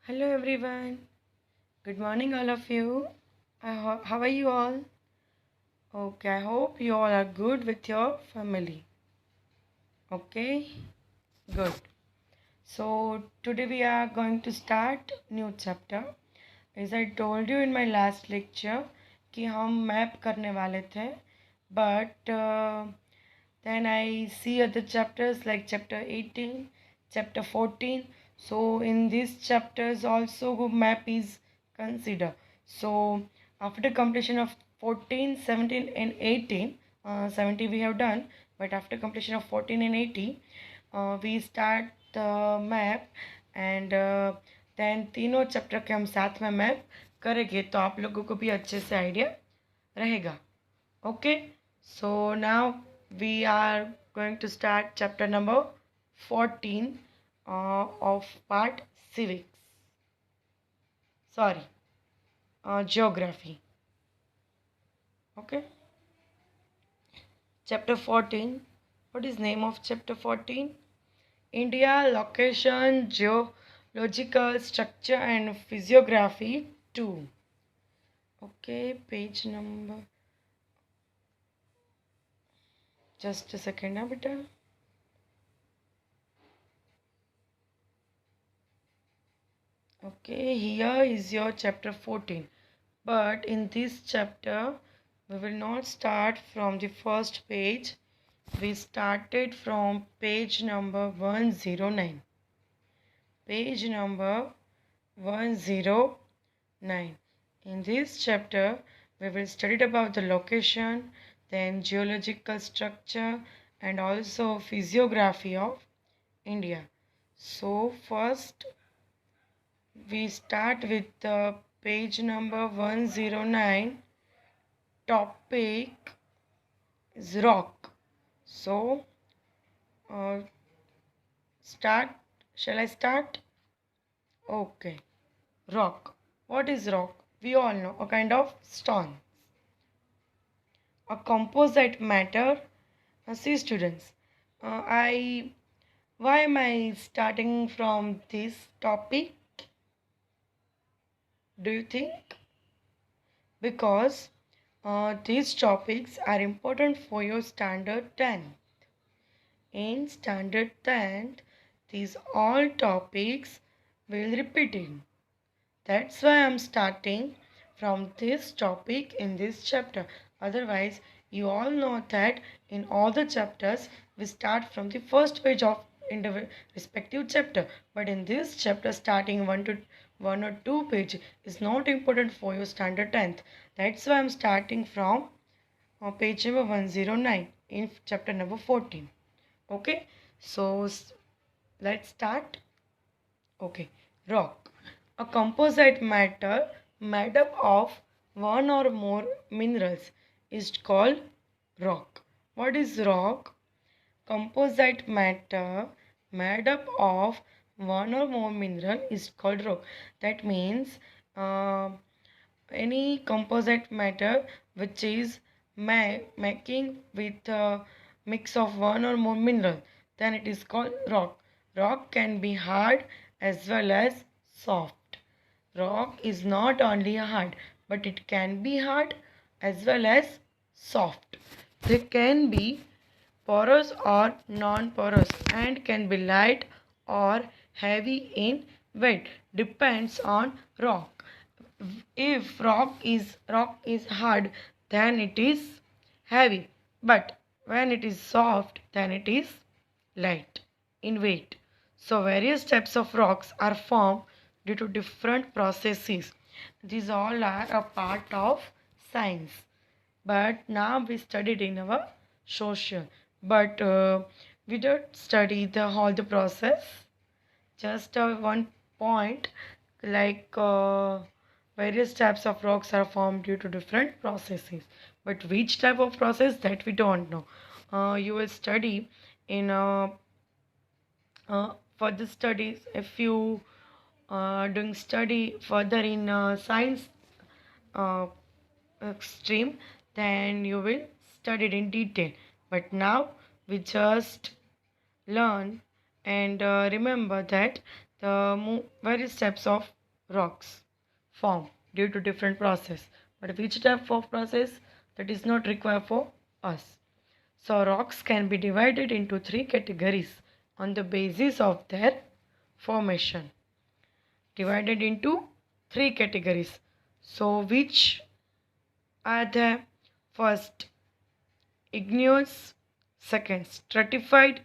Hello everyone. Good morning all of you. How are you all? Okay, I hope you all are good with your family. Okay, good. So today we are going to start new chapter. As I told you in my last lecture कि हम map करने वाले थे, but then I see other chapters like chapter 18, chapter 14. So in these chapters also map is considered. So after completion of 14, 17 and 18, 70 we have done, but after completion of 14 and 18, we start the map and then तीनों chapter के हम साथ में map करेंगे तो आप लोगों को भी अच्छे से आइडिया रहेगा. Okay, so now we are going to start chapter number 14 of part civics. Sorry, geography. Okay, chapter 14. What is name of chapter 14? India, location, geological structure and physiography 2. Okay, page number. Just a second, na beta. Okay, here is your chapter 14. But in this chapter, we will not start from the first page. We started from page number 109. Page number 109. In this chapter, we will study about the location, then geological structure, and also physiography of India. So first, we start with page number 109. Topic is rock. So start. Shall I start? Okay. Rock. What is rock? We all know, a kind of stone, a composite matter. See students, I why am I starting from this topic? Do you think? Because these topics are important for your standard 10. In standard 10, these all topics will repeating. That's why I'm starting from this topic in this chapter. Otherwise, you all know that in all the chapters, we start from the first page of respective chapter. But in this chapter, starting one or two page is not important for your standard 10th. That's why I'm starting from page number 109 in chapter number 14. Okay, so let's start. Okay, rock. A composite matter made up of one or more minerals is called rock. What is rock? Composite matter made up of one or more mineral is called rock. That means any composite matter which is making with a mix of one or more mineral, then it is called rock. Rock can be hard as well as soft. Rock is not only hard, but it can be hard as well as soft. They can be porous or non-porous and can be light or heavy in weight. Depends on rock. If rock is hard, then it is heavy, but when it is soft, then it is light in weight. So various types of rocks are formed due to different processes. These all are a part of science, but now we studied in our social, but we don't study the whole the process. Just one point, like various types of rocks are formed due to different processes, but which type of process, that we don't know. You will study in for the studies. If you doing study further in science uh, stream, then you will study it in detail. But now we just learn and remember that the various types of rocks form due to different process. But which type of process that is not required for us. So rocks can be divided into three categories on the basis of their formation. Divided into three categories. So which are the first igneous, second stratified,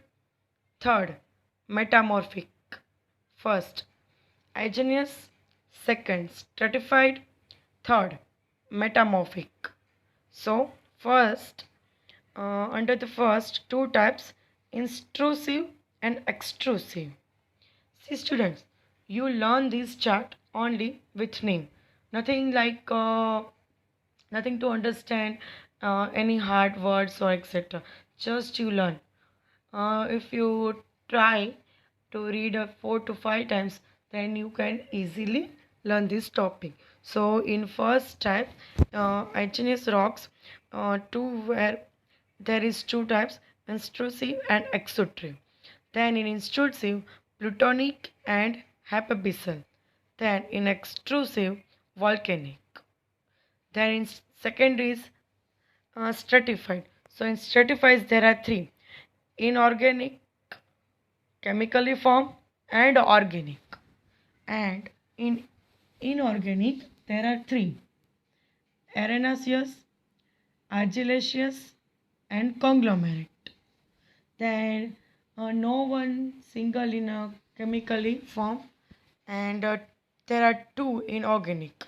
third metamorphic. First igneous, second stratified, third metamorphic. So first under the first two types, intrusive and extrusive. See students, you learn this chart only with name. Nothing like nothing to understand any hard words or etc. Just you learn. If you try to read 4 to 5 times, then you can easily learn this topic. So in first type, igneous rocks, two where there is two types, intrusive and extrusive. Then in intrusive, plutonic and hypabyssal. Then in extrusive, volcanic. Then in second is stratified. So in stratified there are three: inorganic, chemically formed, and organic. And in inorganic there are three: arenaceous, argillaceous, and conglomerate. Then no one single in a chemically formed, and there are two inorganic: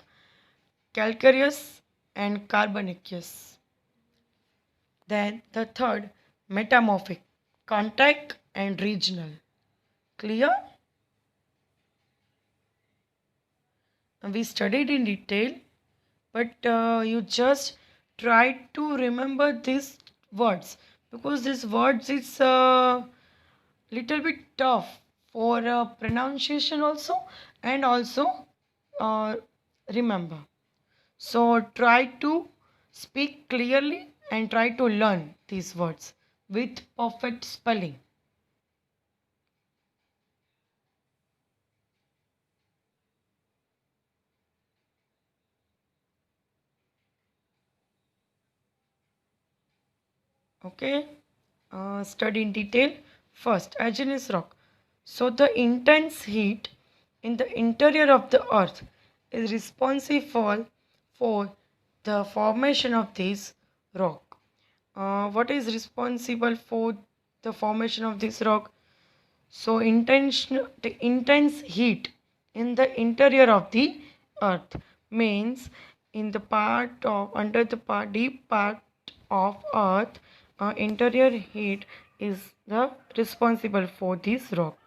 calcareous and carbonaceous. Then the third, metamorphic, contact and regional. Clear? We studied in detail, but you just try to remember these words, because these words is little bit tough for pronunciation also, and also uh, remember. So try to speak clearly and try to learn these words with perfect spelling. Okay, study in detail. First, igneous rock. So the intense heat in the interior of the earth is responsible for the formation of this rock. What is responsible for the formation of this rock? So the intense heat in the interior of the earth means in the part of under the part, deep part of earth, interior heat is the responsible for this rock.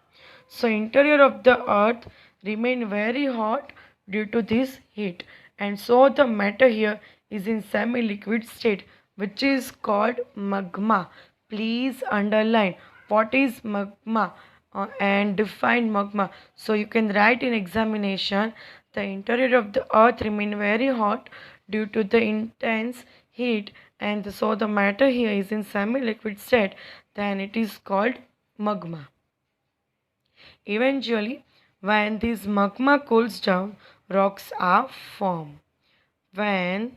So interior of the earth remain very hot due to this heat, and so the matter here is in semi-liquid state, which is called magma. Please underline what is magma and define magma. So you can write in examination, the interior of the earth remain very hot due to the intense heat, and so the matter here is in semi-liquid state, then it is called magma. Eventually, when this magma cools down, rocks are formed. When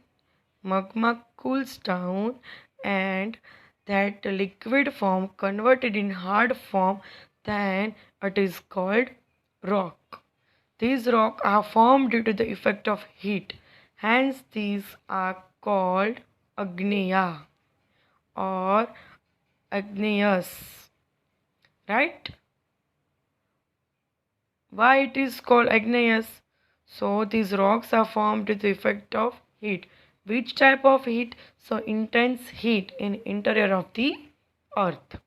magma cools down and that liquid form converted in hard form, then it is called rock. These rocks are formed due to the effect of heat. Hence, these are called agneya or igneous. Right? Why it is called igneous? So these rocks are formed with the effect of heat. Which type of heat? So intense heat in interior of the earth.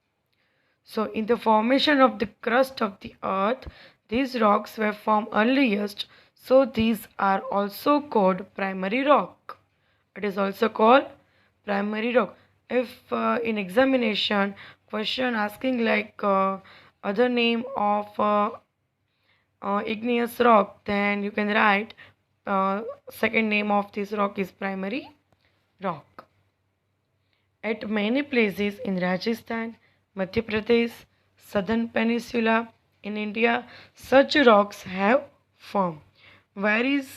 So in the formation of the crust of the earth, these rocks were formed earliest. So these are also called primary rock. It is also called primary rock. If in examination question asking like other name of igneous rock, then you can write second name of this rock is primary rock. At many places in Rajasthan, Madhya Pradesh, southern peninsula in India, such rocks have formed. Where is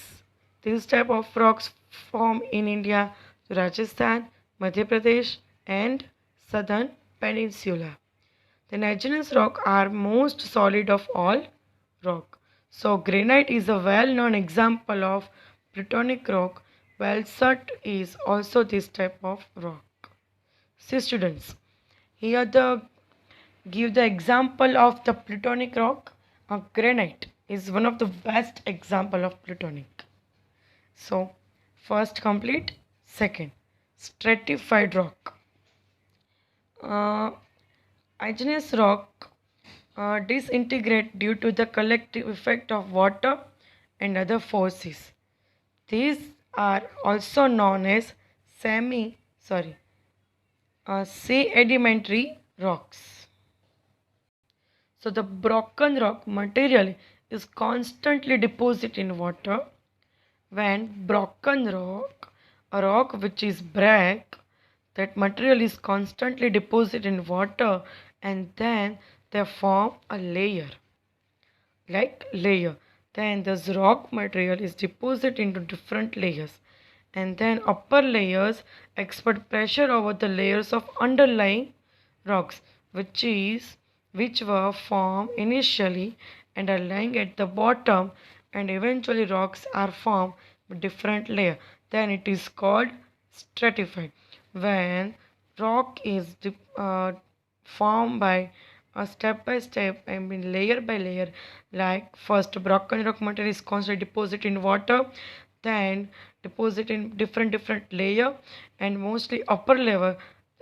this type of rocks form in India? Rajasthan, Madhya Pradesh, and Southern Peninsula. The indigenous rock are most solid of all rock. So granite is a well-known example of plutonic rock. Basalt is also this type of rock. See students, here the give the example of the plutonic rock. Granite is one of the best example of plutonic. So first complete, second stratified rock. Uh, Igneous rock disintegrate due to the collective effect of water and other forces. These are also known as sedimentary rocks. So the broken rock material is constantly deposited in water. When broken rock, a rock which is break, that material is constantly deposited in water and then they form a layer, like layer. Then this rock material is deposited into different layers and then upper layers exert pressure over the layers of underlying rocks which were formed initially and are lying at the bottom, and eventually rocks are formed with different layer. Then it is called stratified. When rock is formed by a step by step, I mean layer by layer, like first broken rock material is constantly deposited in water, then deposit in different layer, and mostly upper level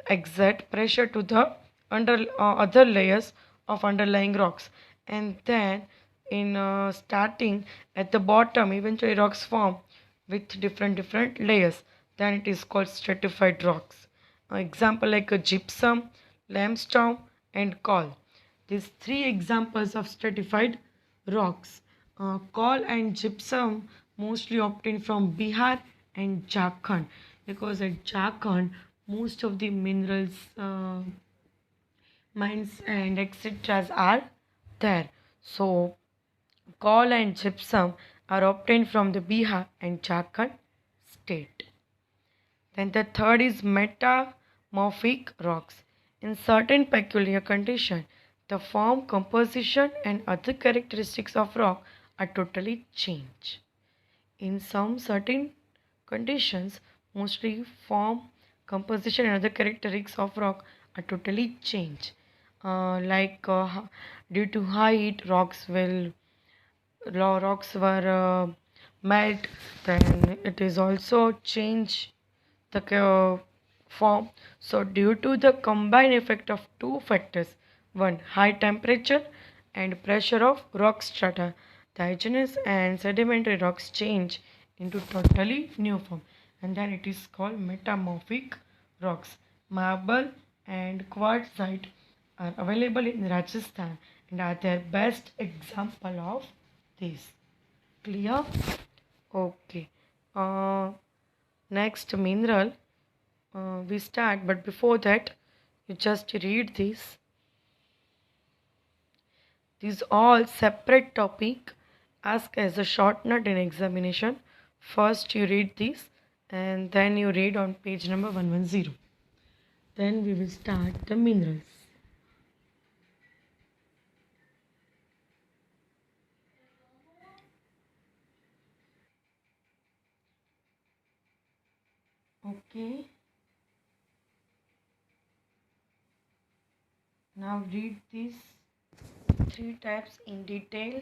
exert pressure to the other layers of underlying rocks, and then in starting at the bottom eventually rocks form with different layers, then it is called stratified rocks. Example like a gypsum, limestone, and coal. These three examples of stratified rocks. Coal and gypsum mostly obtained from Bihar and Jharkhand, because at Jharkhand most of the minerals mines and etc. are there. So coal and gypsum are obtained from the Bihar and Jharkhand state. Then the third is metamorphic rocks. In certain peculiar conditions, the form, composition, and other characteristics of rock are totally changed. In some certain conditions, mostly form, composition, and other characteristics of rock are totally changed. Due to high heat, rocks were melt. Then it is also change the form. So due to the combined effect of two factors, one high temperature and pressure of rock strata, the igneous and sedimentary rocks change into totally new form, and then it is called metamorphic rocks. Marble and quartzite are available in Rajasthan and are their best example of this. Clear? Okay. uh, Next mineral we start, but before that you just read this. These all separate topic ask as a short note in examination. First you read this and then you read on page number 110. Then we will start the minerals. Okay, now read these three types in detail.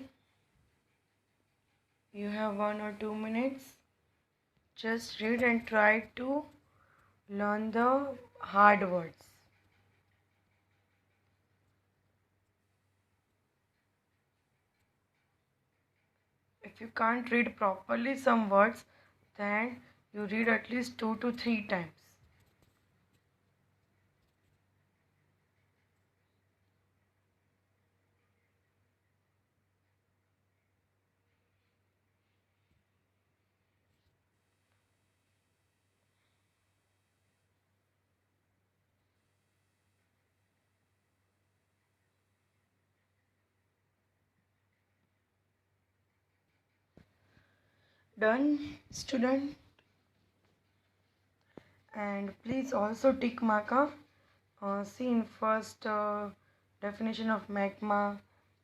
You have 1 or 2 minutes. Just read and try to learn the hard words. If you can't read properly some words, then you read at least 2 to 3 times. Done, student? And please also tick marker. See in first definition of magma,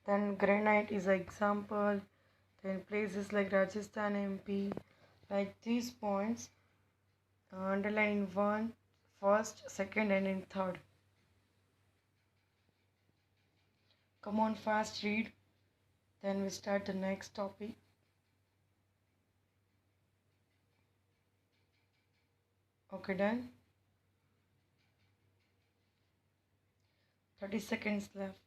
then granite is an example, then places like Rajasthan MP, like these points underline in one, first, second and in third. Come on, fast read. Then we start the next topic. Okay, done. 30 seconds left.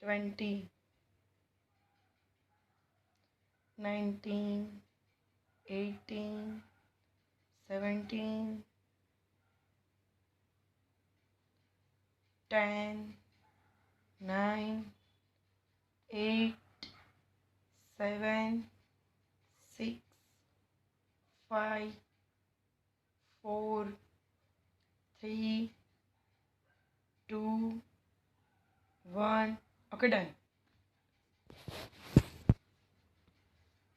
20, 19, 18, 17, 10, 9, 8, 7, 6, 5, 4, 3, 2, 1. Okay, done.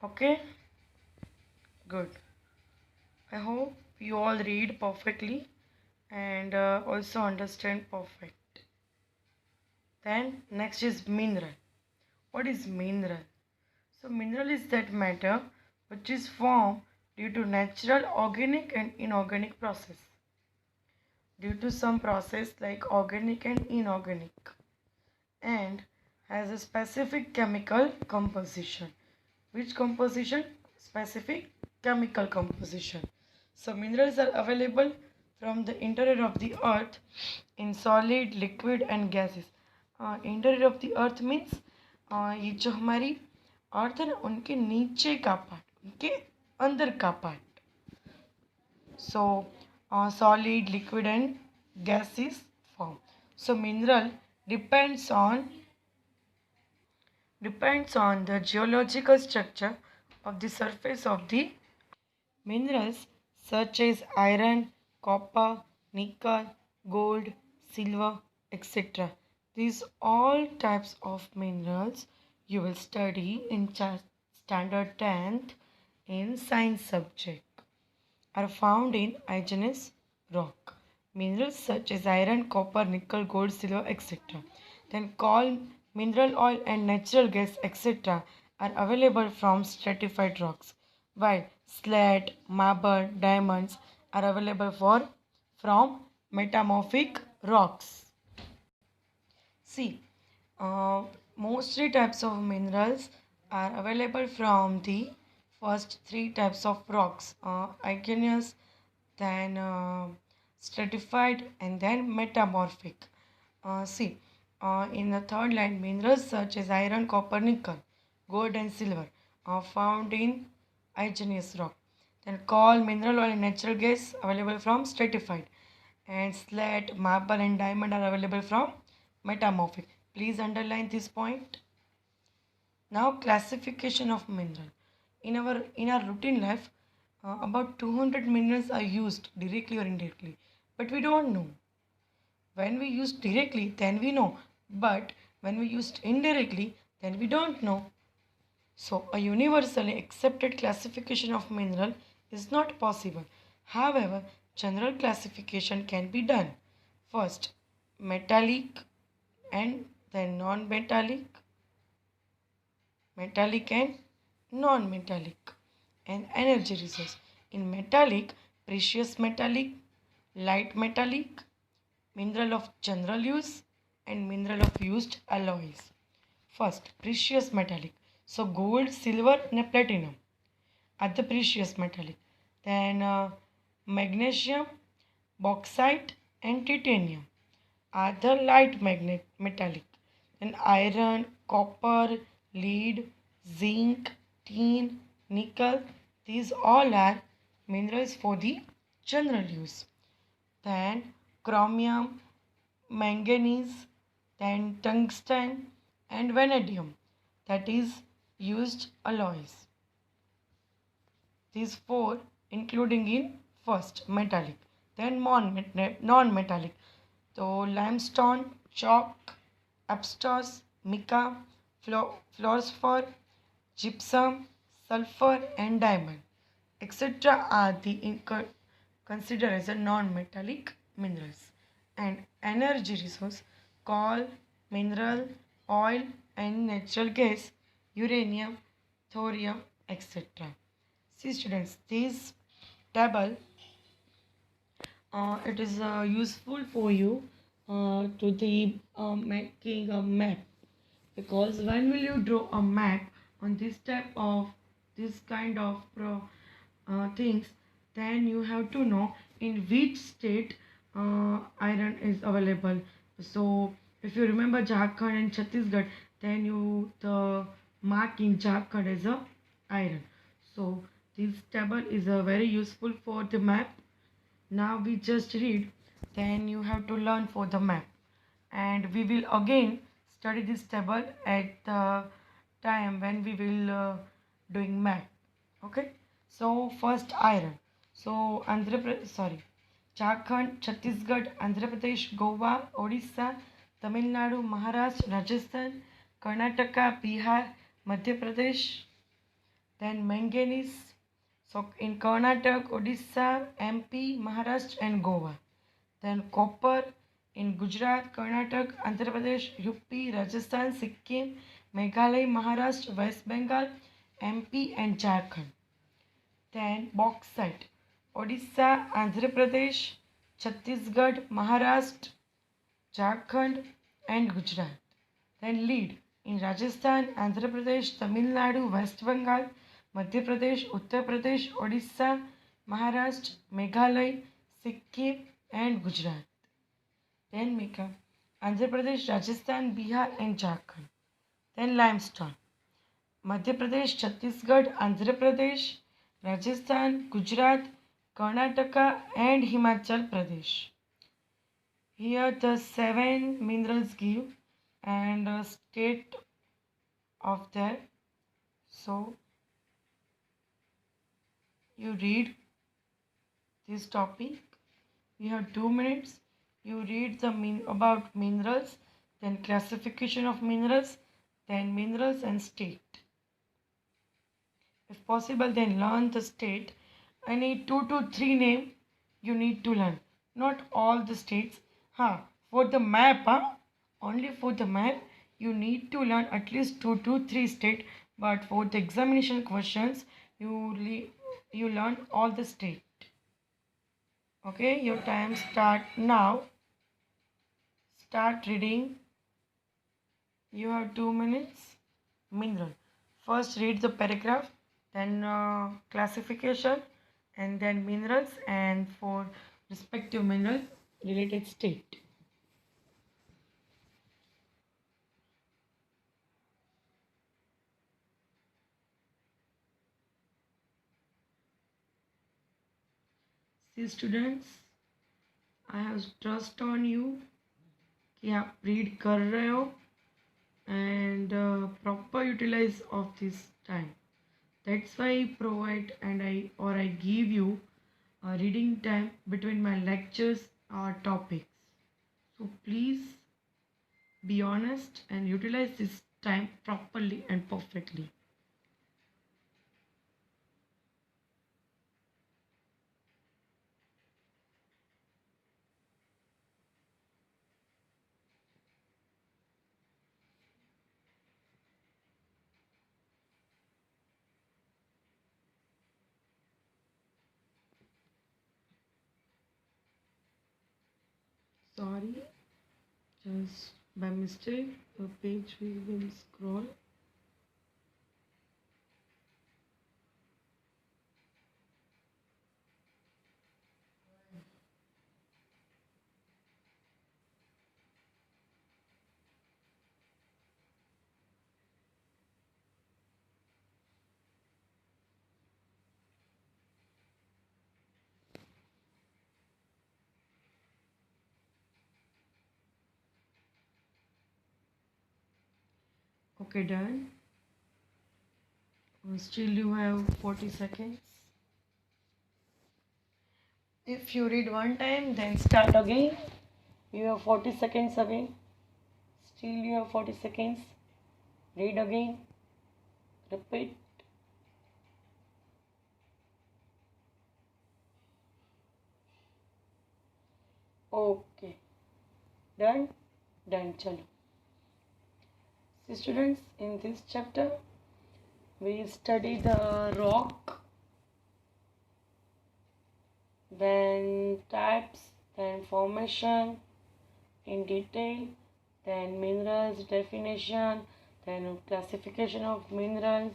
Okay, good. I hope you all read perfectly and also understand perfect. Then next is mineral. What is mineral? So mineral is that matter which is formed due to natural organic and inorganic process. Due to some process like organic and inorganic, and has a specific chemical composition. Which composition? Specific chemical composition. So minerals are available from the interior of the earth in solid, liquid and gases. Interior of the earth means ये जो हमारी अर्थ है ना उनके नीचे का part, उनके अंदर का part. So solid, liquid and gases form. So mineral depends on the geological structure of the surface of the minerals such as iron, copper, nickel, gold, silver, etc. These all types of minerals you will study in standard 10th in science subject are found in igneous rock. Minerals such as iron, copper, nickel, gold, silver, etc. Then coal, mineral oil and natural gas, etc. are available from stratified rocks, while slate, marble, diamonds are available from metamorphic rocks. See, mostly types of minerals are available from the first three types of rocks, igneous, then stratified and then metamorphic. In the third line, minerals such as iron, copper, nickel, gold and silver are found in igneous rock. Then coal, mineral oil and natural gas available from stratified, and slate, marble and diamond are available from metamorphic. Please underline this point. Now classification of mineral. In our routine life, about 200 minerals are used directly or indirectly, but we don't know. When we use directly, then we know, but when we used indirectly, then we don't know. So a universally accepted classification of mineral is not possible. However, general classification can be done. First, metallic and then non-metallic, metallic and non-metallic, and energy resource. In metallic, precious metallic, light metallic, mineral of general use and mineral of used alloys. First, precious metallic. So gold, silver and platinum are the precious metallic. Then magnesium, bauxite and titanium are the light metallic. Then iron, copper, lead, zinc, tin, nickel, these all are minerals for the general use. Then chromium, manganese, then tungsten and vanadium, that is used alloys. These four including in first metallic, then non-metallic. So limestone, chalk, asbestos, mica, fluorspar, gypsum, sulfur, and diamond, etc. are considered as a non-metallic minerals. And energy resource: coal, mineral, oil, and natural gas, uranium, thorium, etc. See students, this table it is useful for you to the making a map, because when will you draw a map on this kind of things, then you have to know in which state iron is available. So if you remember Jharkhand and Chhattisgarh, then you the mark in Jharkhand as a iron. So this table is very useful for the map. Now we just read, then you have to learn for the map. And we will again study this table at the time when we will doing map. Okay. So first iron. So Jharkhand, Chhattisgarh, Andhra Pradesh, Goa, Odisha, Tamil Nadu, Maharashtra, Rajasthan, Karnataka, Bihar, Madhya Pradesh. Then manganese. So in Karnataka, Odisha, MP, Maharashtra and Goa. Then copper in Gujarat, Karnataka, Andhra Pradesh, UP, Rajasthan, Sikkim, Meghalaya, Maharashtra, West Bengal, MP and Jharkhand. Then bauxite, Odisha, Andhra Pradesh, Chhattisgarh, Maharashtra, Jharkhand and Gujarat. Then lead in Rajasthan, Andhra Pradesh, Tamil Nadu, West Bengal, Madhya Pradesh, Uttar Pradesh, Odisha, Maharashtra, Meghalaya, Sikkim and Gujarat. Then mica, Andhra Pradesh, Rajasthan, Bihar and Jharkhand. Then limestone, Madhya Pradesh, Chhattisgarh, Andhra Pradesh, Rajasthan, Gujarat, Karnataka and Himachal Pradesh. Here the 7 minerals give and a state of that. So you read this topic. You have 2 minutes. You read the about minerals, then classification of minerals, then minerals and state. If possible, then learn the state. Any 2 to 3 name you need to learn. Not all the states. For the map, only for the map you need to learn at least 2 to 3 state. But for the examination questions, you learn all the state. Okay, your time start now. Start reading. You have 2 minutes. Mineral. First read the paragraph, then classification, and then minerals, and for respective mineral related state. See students, I have trust on you कि आप read कर रहे हो and proper utilize of this time. That's why I provide and I give you a reading time between my lectures or topics. So please be honest and utilize this time properly and perfectly. Sorry, just by mistake the page will scroll. Okay, done. Still you have 40 seconds. If you read one time, then start again. You have 40 seconds again. Still you have 40 seconds. Read again. Repeat. Okay. Done? Done. Chalo. See students, in this chapter, we study the rock, then types, then formation in detail, then minerals definition, then classification of minerals,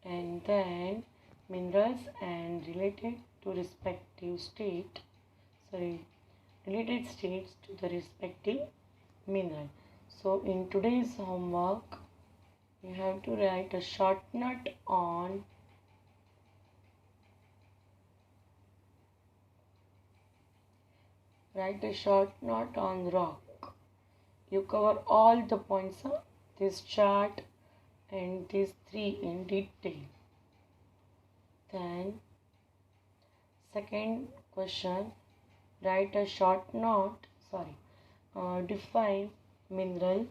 and then minerals and related states to the respective mineral. So in today's homework, you have to write a short note on rock. You cover all the points of this chart and these three in detail. Then second question, write a short note, define mineral.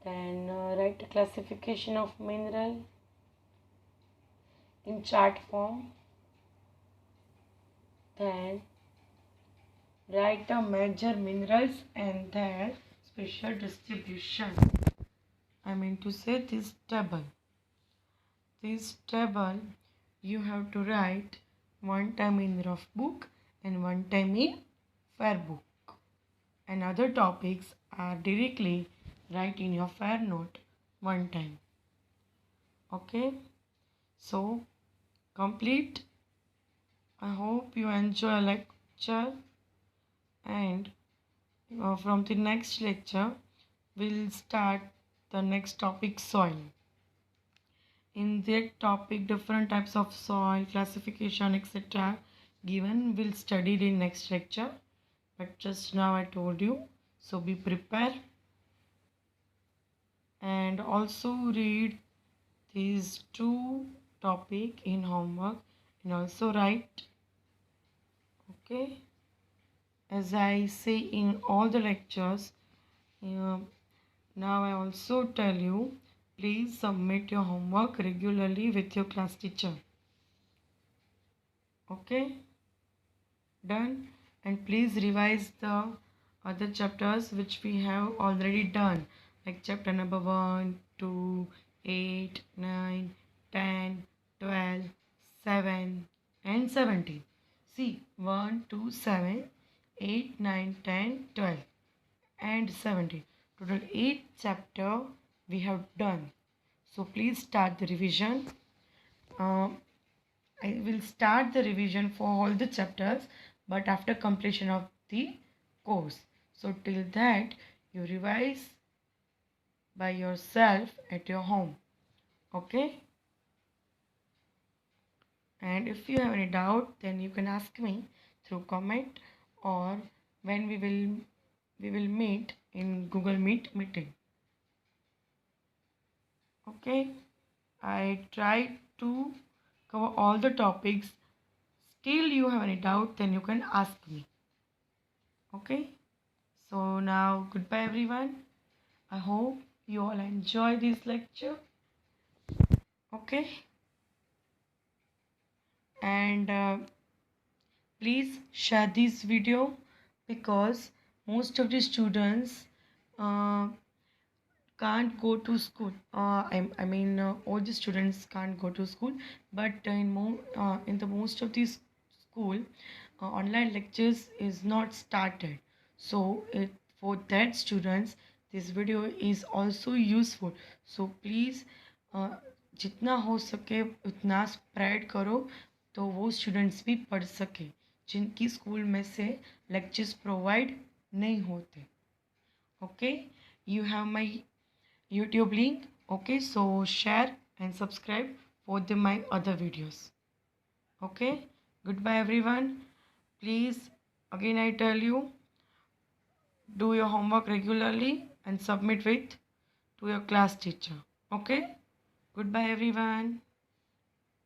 Then write a classification of mineral in chart form. Then write the major minerals and their special distribution. I mean to say this table. This table you have to write one time in rough book and one time in fair book. And other topics are directly write in your fair note one time. Okay, so complete. I hope you enjoy lecture, and from the next lecture we'll start the next topic, soil. In that topic, different types of soil, classification, etc. given. We'll study in next lecture, but just now I told you, so be prepared. And also read these two topic in homework and also write. Okay, as I say in all the lectures, now I also tell you, please submit your homework regularly with your class teacher. Okay, done. And please revise the other chapters which we have already done, like chapter number 1, 2, 8, 9, 10, 12, 7 and 17. See, 1, 2, 7, 8, 9, 10, 12 and 17. Total 8 chapter we have done. So please start the revision. I will start the revision for all the chapters, but after completion of the course. So till that, you revise by yourself at your home. Okay? And if you have any doubt, then you can ask me through comment, or when we will meet in Google Meet meeting. Okay? I tried to cover all the topics. Still you have any doubt, then you can ask me. Okay, so now goodbye everyone. I hope you all enjoy this lecture. Okay, and please share this video, because most of the students can't go to school. I mean all the students can't go to school, but in the most of these school, online lectures is not started. So for that students, this video is also useful. So please जितना हो सके उतना spread करो, तो वो students भी पढ़ सके जिनकी स्कूल में से लेक्चर्स प्रोवाइड नहीं होते. Okay, you have my YouTube link. Okay, so share and subscribe for my other videos. Okay, goodbye everyone. Please, again I tell you, do your homework regularly and submit with to your class teacher. Okay, goodbye everyone.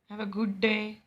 Have a good day.